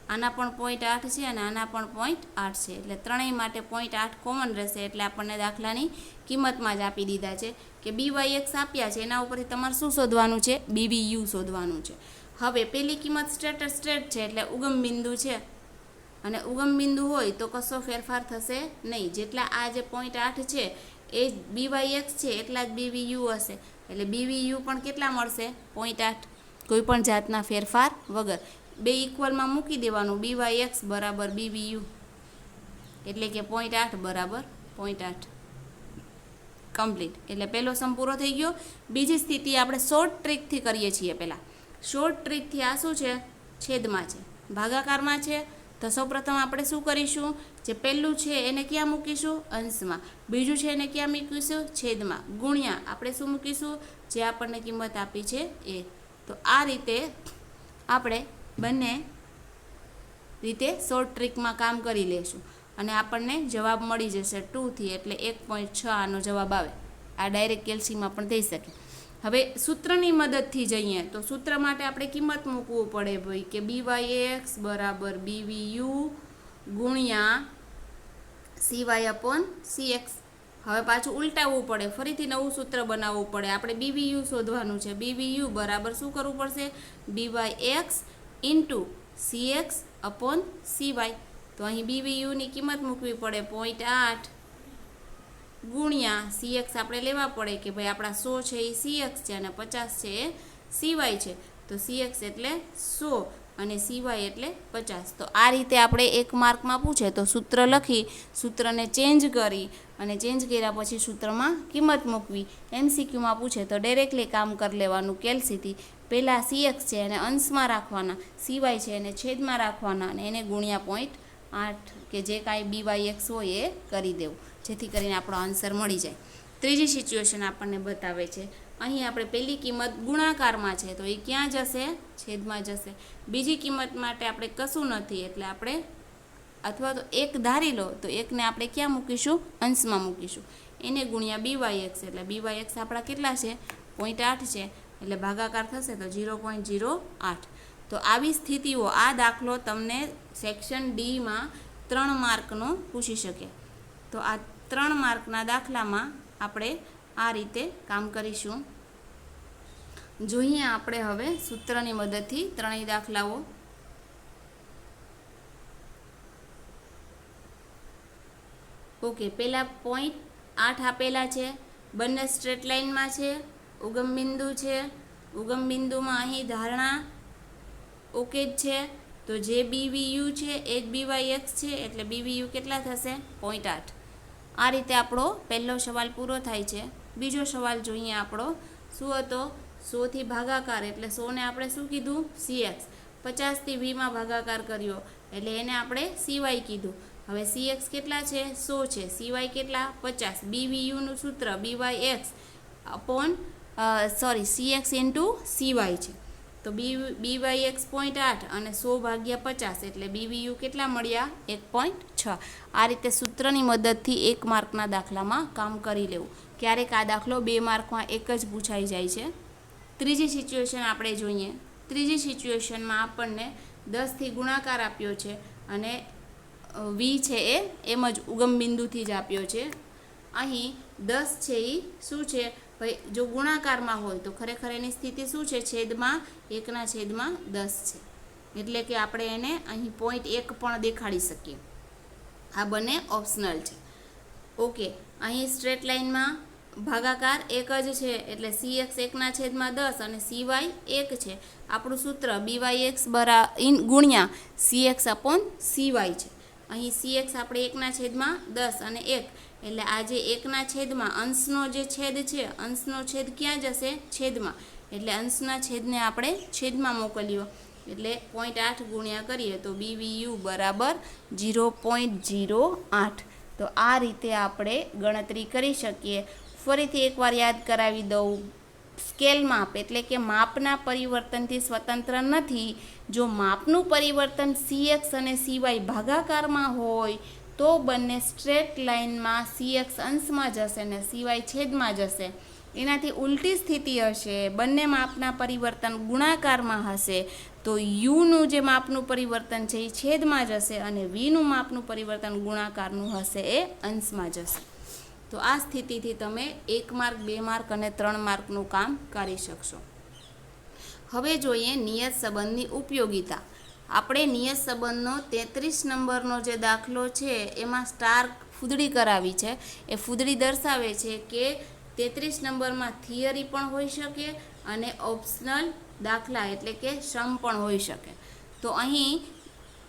આના પણ 0.8 છે અને આના પણ 0.8 છે, એટલે ત્રણેય માટે 0.8 કોમન રહેશે. એટલે આપણને દાખલાની કિંમતમાં જ આપી દીધા છે કે BYX આપ્યા છે, એના ઉપરથી તમારે શું શોધવાનું છે? BBU શોધવાનું છે. હવે પેલી કિંમત સ્ટ્રેટ છે એટલે ઉગમ બિંદુ છે, અને ઉગમ બિંદુ હોય તો કશો ફેરફાર થશે નહીં. જેટલા આ જે 0.8 છે એ BYX છે એટલા જ BVU હશે, એટલે BVU પણ કેટલા મળશે? 0.8. કોઈ પણ જાતના ફેરફાર વગર બે ઇક્વલમાં મૂકી દેવાનું. BYX બરાબર BVU એટલે કે 0.8 બરાબર 0.8. કમ્પ્લીટ. એટલે પહેલો સમ પૂરો થઈ ગયો. બીજી સ્થિતિ આપણે શોર્ટ ટ્રીકથી કરીએ છીએ. પહેલાં શોર્ટ ટ્રીકથી આ શું છે? છેદમાં છે, ભાગાકારમાં છે. તો સૌપ્રથમ આપણે શું કરીશું? જે પહેલું છે એને ક્યાં મૂકીશું? અંશમાં. બીજું છે એને ક્યાં મૂકીશું? છેદમાં. ગુણ્યા આપણે શું મૂકીશું? જે આપણને કિંમત આપી છે એ. તો આ રીતે આપણે બંને રીતે શોર્ટ ટ્રીકમાં કામ કરી લઈશું અને આપણને જવાબ મળી જશે 2 એટલે 1.6 આનો જવાબ આવે. આ ડાયરેક્ટ કેલ્સીમાં પણ થઈ શકે. હવે સૂત્રની મદદથી જઈએ તો સૂત્ર માટે આપણે કિંમત મૂકવું પડે ભાઈ કે BYX બરાબર BVU ગુણ્યા CY/CX. હવે પાછું ઉલટાવવું પડે, ફરીથી નવું સૂત્ર બનાવવું પડે. આપણે BVU શોધવાનું છે. BVU બરાબર શું કરવું પડશે? BYX into CX/CY. તો અહીં BVUની કિંમત મૂકવી પડે 0.8 ગુણ્યા CX આપણે લેવા પડે કે ભાઈ આપણા 100 છે એ CX છે અને 50 છે એ CY છે. તો CX એટલે 100 અને CY એટલે 50. તો આ રીતે આપણે 1 માર્કમાં પૂછે તો સૂત્ર લખી, સૂત્રને ચેન્જ કરી અને ચેન્જ કર્યા પછી સૂત્રમાં કિંમત મૂકવી. MCQમાં પૂછે તો ડાયરેક્ટલી કામ કરી લેવાનું કેલ્સીથી. પહેલાં CX છે એને અંશમાં રાખવાના, CY છે એને છેદમાં રાખવાના અને એને ગુણ્યા 0.8 કે જે કાંઈ BYX હોય એ કરી દેવું, જેથી કરીને આપણો આન્સર મળી જાય. ત્રીજી સિચ્યુએશન આપણને બતાવે છે. અહીં આપણે પહેલી કિંમત ગુણાકારમાં છે તો એ ક્યાં જશે? છેદમાં જશે. બીજી કિંમત માટે આપણે કશું નથી એટલે આપણે અથવા તો એક ધારી લો તો એકને આપણે ક્યાં મૂકીશું? અંશમાં મૂકીશું. એને ગુણ્યા BYX એટલે BYX આપણા કેટલા છે? 0.8 છે એટલે ભાગાકાર થશે તો 0.08. તો આવી સ્થિતિઓ, આ દાખલો તમને સેક્શન Dમાં 3 માર્કનો પૂછી શકે. તો આ 3 માર્કના દાખલામાં આપણે આ રીતે કામ કરીશું. જોઈએ આપણે હવે સૂત્રની મદદથી ત્રણેય દાખલાઓ. ઓકે, પહેલાં 0.8 આપેલા છે, બંને સ્ટ્રેટ લાઇનમાં છે, ઉગમ બિંદુ છે. ઉગમ બિંદુમાં અહીં ધારણા ઓકે જ છે. તો જે BVU છે એ જ BYX છે એટલે BVU કેટલા થશે? 0.8. આ રીતે આપણો પહેલો સવાલ પૂરો થાય છે. બીજો સવાલ જોઈએ આપણો શું હતો? 100થી ભાગાકાર એટલે 100ને આપણે શું કીધું? CX. 50થી 20માં ભાગાકાર કર્યો એટલે એને આપણે CY કીધું. હવે CX કેટલા છે? 100 છે. CY કેટલા? 50. BVUનું સૂત્ર BYX CX ઇન્ટુ CY છે. તો BYX 0.8 અને 100 ભાગ્યા 50 એટલે BVU કેટલા મળ્યા? 1.6. આ રીતે સૂત્રની મદદથી 1 માર્કના દાખલામાં કામ કરી લેવું. ક્યારેક આ દાખલો 2 માર્કમાં એક જ પૂછાઈ જાય છે. ત્રીજી સિચ્યુએશન આપણે જોઈએ. ત્રીજી સિચ્યુએશનમાં આપણને 10થી ગુણાકાર આપ્યો છે અને V છે એ એમ જ ઉગમ બિંદુથી જ આપ્યો છે. અહીં 10 છે એ શું છે ભાઈ? જો ગુણાકારમાં હોય તો ખરેખર એની સ્થિતિ શું છે? છેદમાં 1/10 છે. એટલે કે આપણે એને અહીં 0.1 પણ દેખાડી શકીએ. આ બંને ઓપ્શનલ છે. ઓકે, અહીં સ્ટ્રેટ લાઇનમાં ભાગાકાર એક જ છે એટલે CX 1/10 અને CY 1 છે. આપણું સૂત્ર BYX ગુણ્યા CX/CY છે. અહીં CX આપણે 1/10 અને 1 એટલે આ જે 1/, અંશનો જે છેદ છે, અંશનો છેદ ક્યાં જશે? છેદમાં. એટલે અંશના છેદને આપણે છેદમાં મોકલ્યો એટલે 0.8 ગુણ્યા કરીએ તો BVU બરાબર 0.08. તો આ રીતે આપણે ગણતરી કરી શકીએ. ફરીથી એકવાર યાદ કરાવી દઉં. સ્કેલ માપ એટલે કે માપના પરિવર્તનથી સ્વતંત્ર નથી. જો માપનું પરિવર્તન CX અને CY ભાગાકારમાં હોય તો બંને સ્ટ્રેટ લાઇનમાં CX અંશમાં જશે અને CY છેદમાં જશે. એનાથી ઉલટી સ્થિતિ હશે, બંને માપના પરિવર્તન ગુણાકારમાં હશે તો યુનું જે માપનું પરિવર્તન છે એ છેદમાં જશે અને Vનું માપનું પરિવર્તન ગુણાકારનું હશે એ અંશમાં જશે. તો આ સ્થિતિથી તમે 1 માર્ક, 2 માર્ક અને 3 માર્કનું કામ કરી શકશો. હવે જોઈએ નિયત સંબંધની ઉપયોગિતા. આપણે નિયત સંબંધનો 33 નંબરનો જે દાખલો છે એમાં સ્ટાર ફૂદડી કરાવી છે. એ ફૂદડી દર્શાવે છે કે 33 નંબરમાં થિયરી પણ હોઈ શકે અને ઓપ્શનલ દાખલા એટલે કે સમ પણ હોઈ શકે. તો અહીં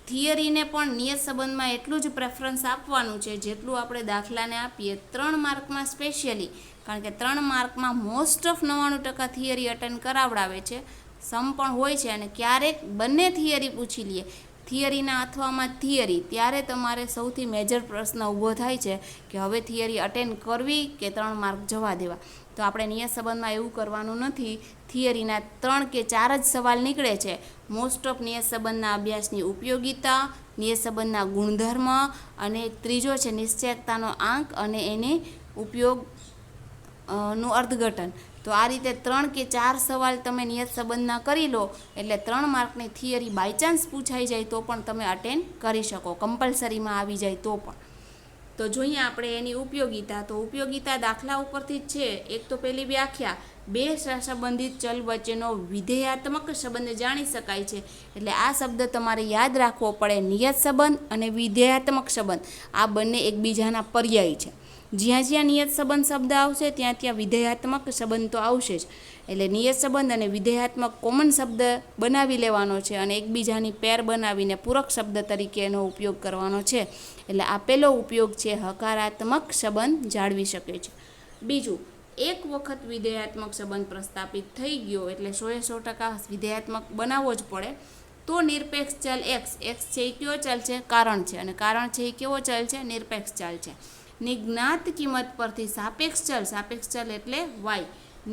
થિયરીને પણ નિયત સંબંધમાં એટલું જ પ્રેફરન્સ આપવાનું છે જેટલું આપણે દાખલાને આપીએ. 3 માર્કમાં સ્પેશિયલી, કારણ કે 3 માર્કમાં મોસ્ટ ઓફ 99% થિયરી અટેન્ડ કરાવડાવે છે. સમ પણ હોય છે અને ક્યારેક બંને થિયરી પૂછી લઈએ, થિયરીના અથવામાં થિયરી, ત્યારે તમારે સૌથી મેજર પ્રશ્ન ઊભો થાય છે કે હવે થિયરી અટેન્ડ કરવી કે 3 માર્ક જવા દેવા. તો આપણે નિયત સંબંધમાં એવું કરવાનું નથી. થિયરીના 3 કે 4 જ સવાલ નીકળે છે. મોસ્ટ ઓફ નિયત સંબંધના અભ્યાસની ઉપયોગિતા, નિયત સંબંધના ગુણધર્મ અને ત્રીજો છે નિશ્ચયતાનો આંક અને એને ઉપયોગ નું અર્થઘટન. તો આ રીતે 3 કે 4 સવાલ તમે નિયત સંબંધના કરી લો એટલે 3 માર્કની થિયરી બાયચાન્સ પૂછાઈ જાય તો પણ તમે અટેન્ડ કરી શકો, કમ્પલસરીમાં આવી જાય તો પણ. તો જોઈએ આપણે એની ઉપયોગિતા. તો ઉપયોગિતા દાખલા ઉપરથી જ છે. એક તો પહેલી વ્યાખ્યા, બે સહસંબંધિત ચલ વચ્ચેનો વિધેયાત્મક સંબંધ જાણી શકાય છે. એટલે આ શબ્દ તમારે યાદ રાખવો પડે, નિયત સંબંધ અને વિધેયાત્મક સંબંધ આ બંને એકબીજાના પર્યાય છે. જ્યાં જ્યાં નિયત સંબંધ શબ્દ આવશે ત્યાં ત્યાં વિધેયાત્મક સંબંધ તો આવશે જ. એટલે નિયત સંબંધ અને વિધેયાત્મક કોમન શબ્દ બનાવી લેવાનો છે અને એકબીજાની પેર બનાવીને પૂરક શબ્દ તરીકે એનો ઉપયોગ કરવાનો છે. એટલે આ પહેલો ઉપયોગ છે, હકારાત્મક સંબંધ જાળવી શકે છે. બીજું, એક વખત વિધેયાત્મક સંબંધ પ્રસ્થાપિત થઈ ગયો એટલે 100% વિધેયાત્મક બનાવવો જ પડે. તો નિરપેક્ષ ચલ x છે એ કયો ચલ છે? કારણ છે. અને કારણ છે એ કેવો ચલ છે? નિરપેક્ષ ચલ છે. ની જ્ઞાત કિંમત પરથી સાપેક્ષ ચલ એટલે y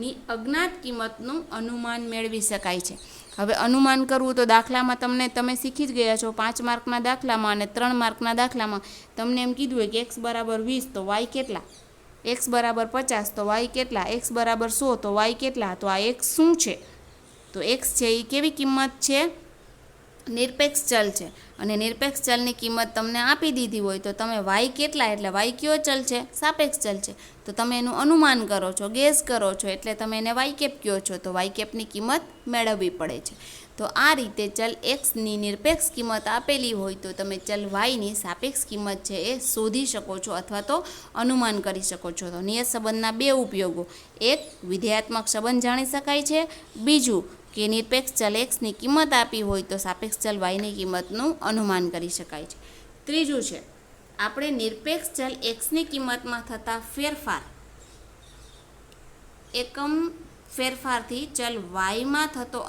ની અજ્ઞાત કિંમતનું અનુમાન મેળવી શકાય છે. હવે અનુમાન કરવું તો દાખલામાં તમે શીખી જ ગયા છો. 5 માર્કના દાખલામાં અને 3 માર્કના દાખલામાં તમને એમ કીધું હોય કે x બરાબર 20 તો y કેટલા, x બરાબર 50 તો y કેટલા, x બરાબર 100 તો y કેટલા. તો આ x શું છે? તો x છે એ કેવી કિંમત છે? નિરપેક્ષ ચલ છે. અને નિરપેક્ષ ચલની કિંમત તમને આપી દીધી હોય તો તમે y કેટલા એટલે y કયો ચલ છે? સાપેક્ષ ચલ છે. તો તમે એનું અનુમાન કરો છો, ગેસ કરો છો એટલે તમે એને y કેપ કહો છો. તો y કેપની કિંમત મેળવવી પડે છે. તો આ રીતે ચલ xની નિરપેક્ષ કિંમત આપેલી હોય તો તમે ચલ yની સાપેક્ષ કિંમત છે એ શોધી શકો છો અથવા તો અનુમાન કરી શકો છો. તો નિયત સંબંધના બે ઉપયોગો, એક વિધેયાત્મક સંબંધ જાણી શકાય છે, બીજું કે નિરપેક્ષ ચલ xની કિંમત આપી હોય તો સાપેક્ષ ચલ yની કિંમતનું અનુમાન કરી શકાય છે. ત્રીજું છે, આપણે નિરપેક્ષ ચલ xની કિંમતમાં થતા ફેરફાર, એકમ ફેરફારથી ચલ yમાં થતો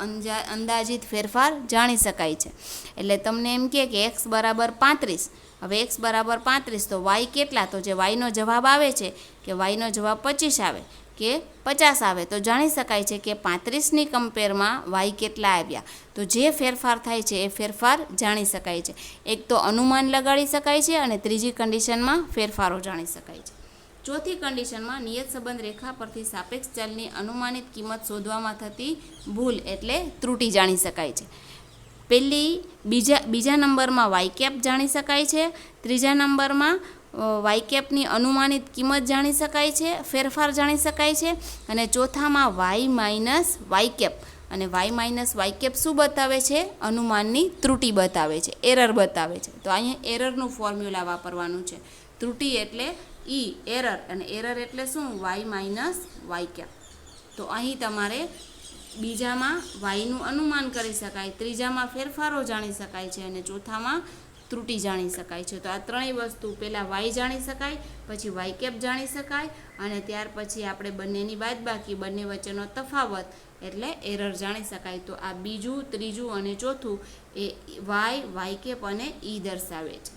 અંદાજિત ફેરફાર જાણી શકાય છે. એટલે તમને એમ કે x બરાબર 35, હવે x બરાબર 35 તો y કેટલા? તો જે yનો જવાબ આવે છે કે yનો જવાબ 25 આવે કે 50 આવે તો જાણી શકાય છે કે 35ની કમ્પેરમાં y કેટલા આવ્યા. તો જે ફેરફાર થાય છે એ ફેરફાર જાણી શકાય છે. એક તો અનુમાન લગાડી શકાય છે અને ત્રીજી કન્ડિશનમાં ફેરફારો જાણી શકાય છે. ચોથી કન્ડિશનમાં નિયત સંબંધ રેખા પરથી સાપેક્ષ ચલની અનુમાનિત કિંમત શોધવામાં થતી ભૂલ એટલે ત્રુટિ જાણી શકાય છે. બીજા નંબરમાં y કેપ જાણી શકાય છે, ત્રીજા નંબરમાં y કેપની અનુમાનિત કિંમત જાણી શકાય છે, ફેરફાર જાણી શકાય છે, અને ચોથામાં y માઇનસ y કેપ. અને y માઇનસ y કેપ શું બતાવે છે? અનુમાનની ત્રુટિ બતાવે છે, એરર બતાવે છે. તો અહીંયા એરરનું ફોર્મ્યુલા વાપરવાનું છે. ત્રુટિ એટલે એરર, અને એરર એટલે શું? y minus y cap. તો અહીં તમારે બીજામાં yનું અનુમાન કરી શકાય, ત્રીજામાં ફેરફારો જાણી શકાય છે અને ચોથામાં ત્રુટિ જાણી શકાય છે. તો આ ત્રણેય વસ્તુ, પહેલાં y જાણી શકાય, પછી y કેપ જાણી શકાય અને ત્યાર પછી આપણે બંનેની બાદબાકી, બંને વચ્ચેનો તફાવત એટલે એરર જાણી શકાય. તો આ બીજું, ત્રીજું અને ચોથું એ y કેપ અને દર્શાવે છે.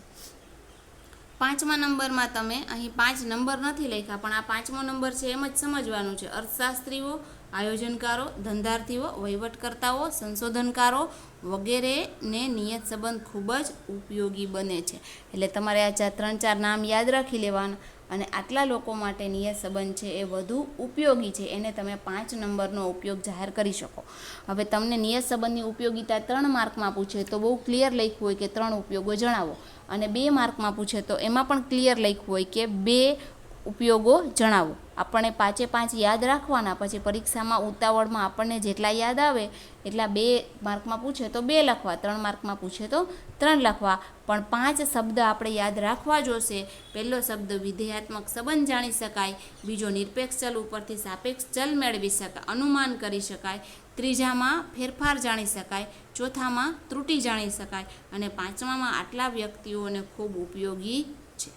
5મા નંબરમાં તમે અહીં 5 નંબર નથી લખ્યા પણ આ 5મો નંબર છે એમ જ સમજવાનું છે. અર્થશાસ્ત્રીઓ, આયોજનકારો, ધંધાર્થીઓ, વહીવટકર્તાઓ, સંશોધનકારો વગેરેને નિયત સંબંધ ખૂબ જ ઉપયોગી બને છે. એટલે તમારે આ 3-4 નામ યાદ રાખી લેવાના અને આટલા લોકો માટે નિયત સંબંધ છે એ વધુ ઉપયોગી છે, એને તમે 5 નંબરનો ઉપયોગ જાહેર કરી શકો. હવે તમને નિયત સંબંધની ઉપયોગિતા 3 માર્કમાં પૂછે તો બહુ ક્લિયર લખ્યું હોય કે 3 ઉપયોગો જણાવો, અને 2 માર્કમાં પૂછે તો એમાં પણ ક્લિયર લખ્યું હોય કે 2 ઉપયોગો જણાવો. આપણને 5 યાદ રાખવાના, પછી પરીક્ષામાં ઉતાવળમાં આપણને જેટલા યાદ આવે એટલા 2 માર્કમાં પૂછે તો 2 લખવા, 3 માર્કમાં પૂછે તો 3 લખવા, પણ 5 શબ્દ આપણે યાદ રાખવા જોશે. પહેલો શબ્દ વિધેયાત્મક સંબંધ જાણી શકાય, બીજો નિરપેક્ષ ચલ ઉપરથી સાપેક્ષ ચલ મેળવી શકાય, અનુમાન કરી શકાય, ત્રીજામાં ફેરફાર જાણી શકાય, ચોથામાં ત્રુટિ જાણી શકાય, અને પાંચમામાં આટલા વ્યક્તિઓને ખૂબ ઉપયોગી છે.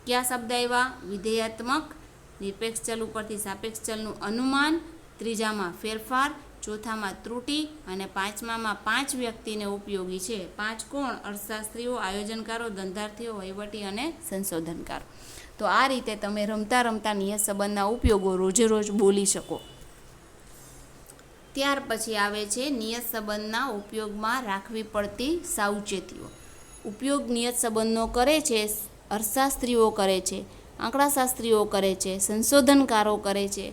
કયા શબ્દ આવ્યા? વિધેયાત્મક, નિરપેક્ષ ચલ ઉપરથી સાપેક્ષ ચલનું અનુમાન, ત્રીજામાં ફેરફાર, ચોથામાં ત્રુટિ, અને પાંચમામાં 5 વ્યક્તિને ઉપયોગી છે. 5 કોણ? અર્થશાસ્ત્રીઓ, આયોજનકારો, ધંધાર્થીઓ, વહીવટી અને સંશોધનકારો. તો આ રીતે તમે રમતા રમતા નિયત સંબંધના ઉપયોગો રોજે રોજ બોલી શકો. ત્યાર પછી આવે છે નિયત સંબંધના ઉપયોગમાં રાખવી પડતી સાવચેતીઓ. ઉપયોગ નિયત સંબંધનો કરે છે અર્થશાસ્ત્રીઓ કરે છે, આંકડાશાસ્ત્રીઓ કરે છે, સંશોધનકારો કરે છે,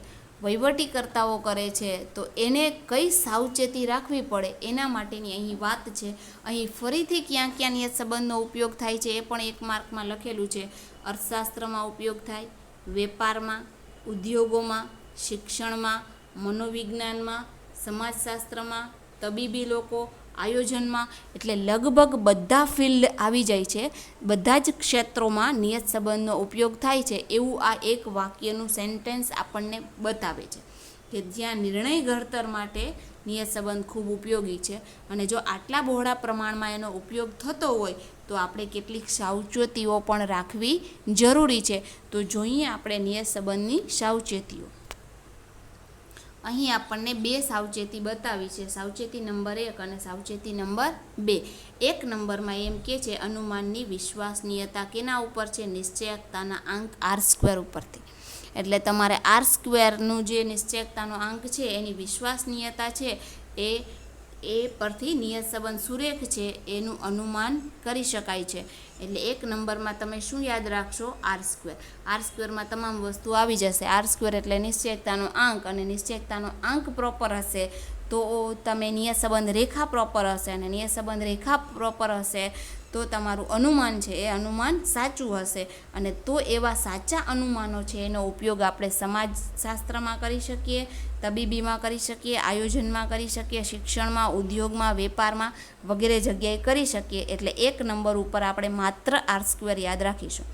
વહીવટીકર્તાઓ કરે છે. તો એને કઈ સાવચેતી રાખવી પડે એના માટેની અહીં વાત છે. અહીં ફરીથી ક્યાં ક્યાં નિયત સંબંધનો ઉપયોગ થાય છે એ પણ 1 માર્કમાં લખેલું છે. અર્થશાસ્ત્રમાં ઉપયોગ થાય, વેપારમાં, ઉદ્યોગોમાં, શિક્ષણમાં, મનોવિજ્ઞાનમાં, સમાજશાસ્ત્રમાં, તબીબી લોકો, આયોજનમાં, એટલે લગભગ બધા ફિલ્ડ આવી જાય છે. બધા જ ક્ષેત્રોમાં નિયત સંબંધનો ઉપયોગ થાય છે એવું આ એક વાક્યનું સેન્ટેન્સ આપણને બતાવે છે કે જ્યાં નિર્ણય ઘડતર માટે નિયત સંબંધ ખૂબ ઉપયોગી છે. અને જો આટલા બહોળા પ્રમાણમાં એનો ઉપયોગ થતો હોય તો આપણે કેટલીક સાવચેતીઓ પણ રાખવી જરૂરી છે. તો જોઈએ આપણે નિયત સંબંધની સાવચેતીઓ. અહીં આપણને 2 સાવચેતી બતાવી છે, સાવચેતી નંબર 1 અને સાવચેતી નંબર 2. 1 નંબરમાં એમ કે છે અનુમાનની વિશ્વસનીયતા કેના ઉપર છે? નિશ્ચયકતાના આંક R² ઉપરથી. એટલે તમારે R²નું જે નિશ્ચયકતાનો આંક છે એની વિશ્વસનીયતા છે એ પરથી નિયત સંબંધ સુરેખ છે એનું અનુમાન કરી શકાય છે. એટલે 1 નંબરમાં તમે શું યાદ રાખશો? R². R²માં તમામ વસ્તુ આવી જશે. R² એટલે નિશ્ચયકતાનો આંક, અને નિશ્ચયકતાનો આંક પ્રોપર હશે તો તમે નિયત સંબંધ રેખા પ્રોપર હશે, અને નિયત સંબંધ રેખા પ્રોપર હશે તો તમારું અનુમાન છે એ અનુમાન સાચું હશે. અને તો એવા સાચા અનુમાનો છે એનો ઉપયોગ આપણે સમાજશાસ્ત્રમાં કરી શકીએ, તબીબીમાં કરી શકીએ, આયોજનમાં કરી શકીએ, શિક્ષણમાં, ઉદ્યોગમાં, વેપારમાં વગેરે જગ્યાએ કરી શકીએ. એટલે 1 નંબર ઉપર આપણે માત્ર R² યાદ રાખીશું.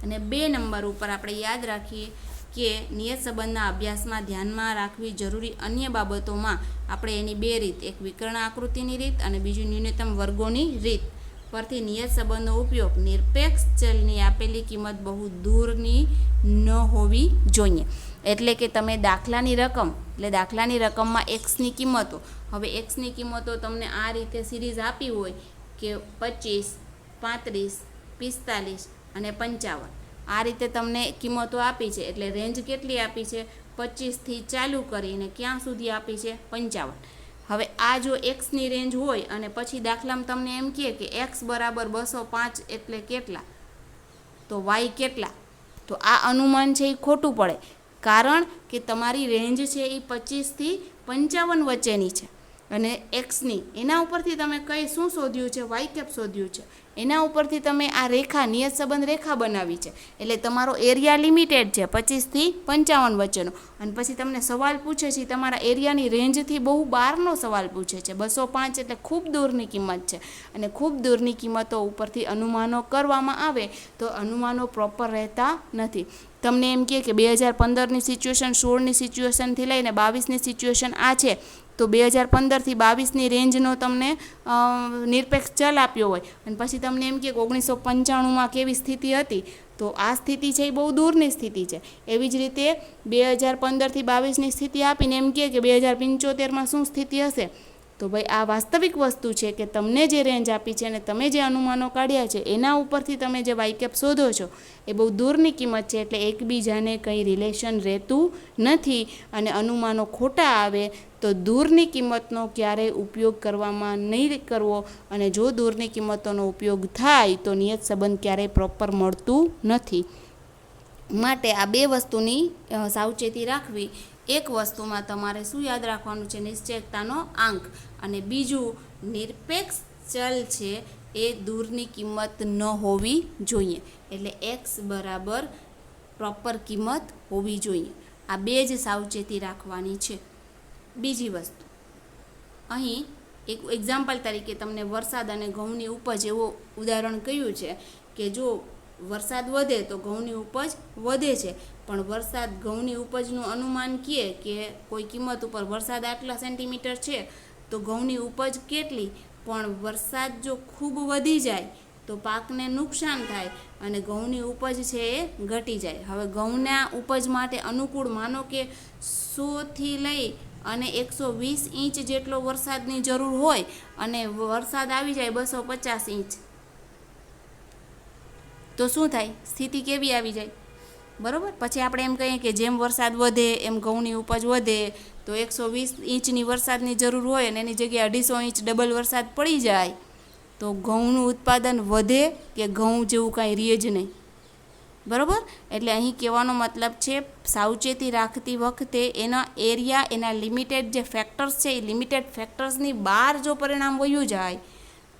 અને 2 નંબર ઉપર આપણે યાદ રાખીએ કે નિયત સંબંધના અભ્યાસમાં ધ્યાનમાં રાખવી જરૂરી અન્ય બાબતોમાં આપણે એની 2 રીત, એક વિકર્ણ આકૃતિની રીત અને બીજું ન્યૂનતમ વર્ગોની રીત પરથી નિયત સંબંધનો ઉપયોગ. નિરપેક્ષ ચલની આપેલી કિંમત બહુ દૂરની ન હોવી જોઈએ. એટલે કે તમે દાખલાની રકમ, એટલે દાખલાની રકમમાં એક્સની કિંમતો, હવે એક્સની કિંમતો તમને આ રીતે સિરીઝ આપી હોય કે 25, 35, 45 અને 55. આ રીતે તમને કિંમતો આપી છે. એટલે રેન્જ કેટલી આપી છે? 25થી ચાલુ કરીને ક્યાં સુધી આપી છે? 55. હવે આ જો એક્સની રેન્જ હોય અને પછી દાખલામાં તમને એમ કહે કે એક્સ બરાબર 205 એટલે કેટલા, તો વાય કેટલા, તો આ અનુમાન છે એ ખોટું પડે. કારણ કે તમારી રેન્જ છે એ 25થી 55 વચ્ચેની છે, અને એક્સની એના ઉપરથી તમે શું શોધ્યું છે? વાય કેપ શોધ્યું છે. એના ઉપરથી તમે આ રેખા, નિયત સંબંધ રેખા બનાવી છે. એટલે તમારો એરિયા લિમિટેડ છે 25થી 55 વચ્ચેનો. અને પછી તમને સવાલ પૂછે છે, તમારા એરિયાની રેન્જથી બહુ બહારનો સવાલ પૂછે છે. 205 એટલે ખૂબ દૂરની કિંમત છે, અને ખૂબ દૂરની કિંમતો ઉપરથી અનુમાનો કરવામાં આવે તો અનુમાનો પ્રોપર રહેતા નથી. તમને એમ કહે કે 2015ની સિચ્યુએશન 16ની સિચ્યુએશનથી લઈને 22ની સિચ્યુએશન આ છે, તો 2015થી 22ની રેન્જનો તમને નિરપેક્ષ ચલ આપ્યો હોય, અને પછી તમને એમ કે 1995માં કેવી સ્થિતિ હતી, તો આ સ્થિતિ છે એ બહુ દૂરની સ્થિતિ છે. એવી જ રીતે 2015થી 22ની સ્થિતિ આપીને એમ કહે કે 2075માં શું સ્થિતિ હશે, તો ભાઈ આ વાસ્તવિક વસ્તુ છે કે તમને જે રેન્જ આપી છે અને તમે જે અનુમાનો કાઢ્યા છે એના ઉપરથી તમે જે વાય કેપ શોધો છો એ બહુ દૂરની કિંમત છે. એટલે એકબીજાને કંઈ રિલેશન રહેતું નથી, અને અનુમાનો ખોટા આવે તો દૂરની કિંમતનો ક્યારેય ઉપયોગ કરવામાં નહીં કરવો. અને જો દૂરની કિંમતોનો ઉપયોગ થાય તો નિયત સંબંધ ક્યારેય પ્રોપર મળતું નથી. માટે આ 2 વસ્તુની સાવચેતી રાખવી. એક વસ્તુમાં તમારે શું યાદ રાખવાનું છે? નિશ્ચયકતાનો આંક, અને બીજું નિરપેક્ષ ચલ છે એ દૂરની કિંમત ન હોવી જોઈએ. એટલે એક્સ બરાબર પ્રોપર કિંમત હોવી જોઈએ. આ બે જ સાવચેતી રાખવાની છે. બીજી વસ્તુ, અહીં એક એક્ઝામ્પલ તરીકે તમને વરસાદ અને ઘઉંની ઉપજ એવો ઉદાહરણ કહ્યું છે કે જો વરસાદ વધે તો ઘઉંની ઉપજ વધે છે, પણ વરસાદ ઘઉંની ઉપજનું અનુમાન કહે કે કોઈ કિંમત ઉપર વરસાદ આટલા સેન્ટીમીટર છે તો ઘઉંની ઉપજ કેટલી, પણ વરસાદ જો ખૂબ વધી જાય તો પાકને નુકસાન થાય અને ઘઉંની ઉપજ છે એ ઘટી જાય. હવે ઘઉંના ઉપજ માટે અનુકૂળ માનો કે 100થી લઈ અને 120 ઇંચ જેટલો વરસાદની જરૂર હોય અને વરસાદ આવી જાય 250 ઇંચ, તો શું થાય? સ્થિતિ કેવી આવી જાય? બરાબર. પછી આપણે એમ કહીએ કે જેમ વરસાદ વધે એમ ઘઉંની ઉપજ વધે, તો 120 ઇંચની વરસાદની જરૂર હોય અને એની જગ્યાએ 250 ઇંચ ડબલ વરસાદ પડી જાય તો ઘઉંનું ઉત્પાદન વધે કે ઘઉં જેવું કાંઈ રહે જ નહીં. બરાબર. એટલે અહીં કહેવાનો મતલબ છે સાવચેતી રાખતી વખતે એના એરિયા, એના લિમિટેડ જે ફેક્ટર્સ છે એ લિમિટેડ ફેક્ટર્સની બહાર જો પરિણામ વયું જાય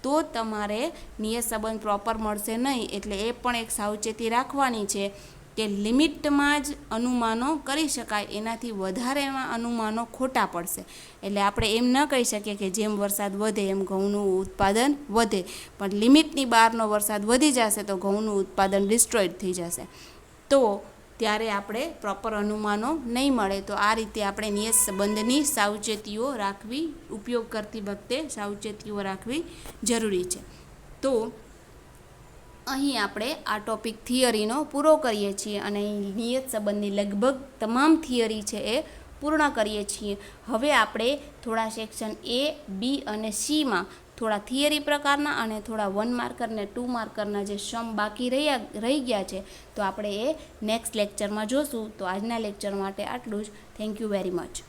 તો તમારે નિયત સંબંધ પ્રોપર મળશે નહીં. એટલે એ પણ એક સાવચેતી રાખવાની છે કે લિમિટમાં જ અનુમાનો કરી શકાય, એનાથી વધારેમાં અનુમાનો ખોટા પડશે. એટલે આપણે એમ ન કહી શકીએ કે જેમ વરસાદ વધે એમ ઘઉંનું ઉત્પાદન વધે, પણ લિમિટની બહારનો વરસાદ વધી જશે તો ઘઉંનું ઉત્પાદન ડિસ્ટ્રોઈડ થઈ જશે, તો ત્યારે આપણે પ્રોપર અનુમાનો નહીં મળે. તો આ રીતે આપણે નિયત સંબંધની સાવચેતીઓ રાખવી, ઉપયોગ કરતી વખતે સાવચેતીઓ રાખવી જરૂરી છે. તો અહીં આપણે આ ટોપિક થિયરીનો પૂરો કરીએ છીએ અને નિયત સંબંધની લગભગ તમામ થિયરી છે એ પૂર્ણ કરીએ છીએ. હવે આપણે થોડા સેક્શન A, B અને Cમાં થોડા થિયરી પ્રકારના અને થોડા 1 માર્કર ને 2 માર્કરના જે સમ બાકી રહી ગયા છે તો આપણે એ નેક્સ્ટ લેક્ચરમાં જોશું. તો આજના લેક્ચર માટે આટલું જ. Thank you very much.